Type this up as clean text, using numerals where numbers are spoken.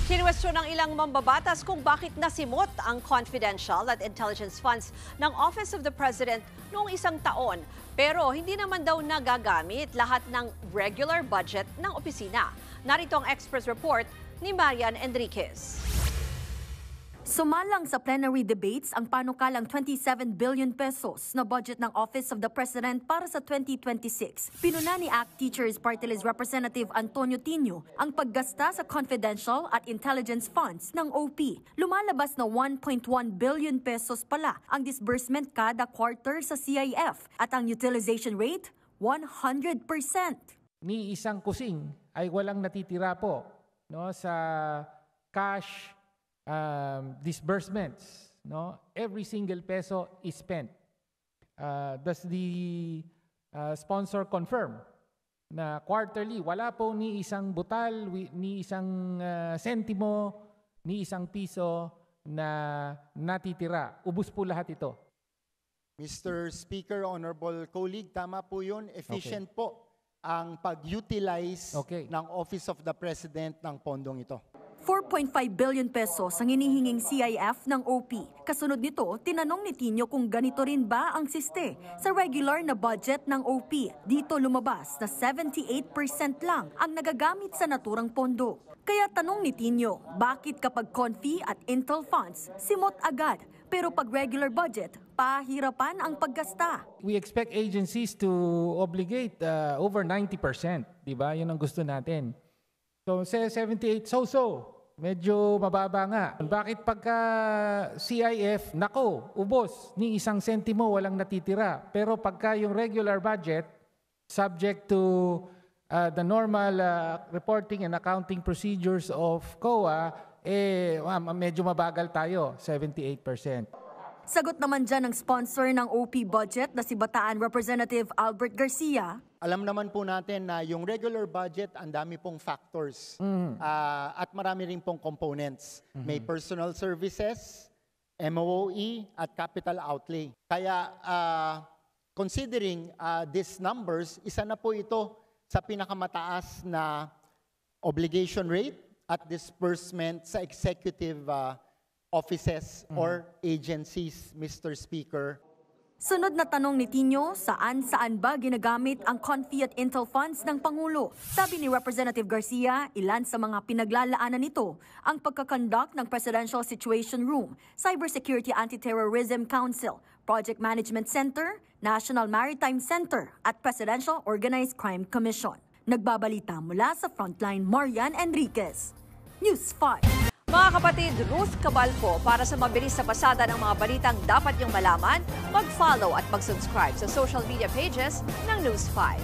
Kinwestiyon ng ilang mambabatas kung bakit nasimot ang confidential at intelligence funds ng Office of the President noong isang taon. Pero hindi naman daw nagagamit lahat ng regular budget ng opisina. Narito ang Express Report ni Marian Enriquez. Sumalang sa plenary debates ang panukalang 27 billion pesos na budget ng Office of the President para sa 2026. Pinuna ni ACT Teachers Party List Representative Antonio Tino ang paggasta sa confidential at intelligence funds ng OP. Lumalabas na 1.1 billion pesos pala ang disbursement kada quarter sa CIF at ang utilization rate 100%. Ni isang kusing ay walang natitira po sa cash disbursements, every single peso is spent. Does the sponsor confirm na quarterly wala po ni isang butal, ni isang sentimo, ni isang piso na natitira? Ubus po lahat ito. Mr. Speaker, Honorable Colleague, tama po yun. Efficient po ang pag-utilize ng Office of the President ng pondong ito. 4.5 billion pesos ang hinihinging CIF ng OP. Kasunod nito, tinanong ni Tino kung ganito rin ba ang siste sa regular na budget ng OP. Dito lumabas na 78% lang ang nagagamit sa naturang pondo. Kaya tanong ni Tino, bakit kapag Confi at Intel funds, simot agad, pero pag regular budget, pahirapan ang paggasta? We expect agencies to obligate over 90%, di ba? Yun ang gusto natin. So, 78, so. Medyo mababa nga. Bakit pagka CIF, ubos, ni isang sentimo walang natitira. Pero pagka yung regular budget, subject to the normal reporting and accounting procedures of COA, medyo mabagal tayo, 78%. Sagot naman dyan ng sponsor ng OP budget na si Bataan Representative Albert Garcia. Alam naman po natin na yung regular budget, ang dami pong factors at marami rin pong components. May personal services, MOE at capital outlay. Kaya considering these numbers, isa na po ito sa pinakamataas na obligation rate at disbursement sa executive offices or agencies, Mr. Speaker. Sunod na tanong ni Tino, saan ba ginagamit ang Confi at Intel funds ng Pangulo? Sabi ni Representative Garcia, ilan sa mga pinaglalaanan nito ang pagkakonduct ng Presidential Situation Room, Cybersecurity Anti-Terrorism Council, Project Management Center, National Maritime Center at Presidential Organized Crime Commission. Nagbabalita mula sa Frontline, Marian Enriquez, News 5. Mga kapatid, Ruth Cabalco, para sa mabilis na pasada ng mga balitang dapat niyong malaman, mag-follow at mag-subscribe sa social media pages ng News 5.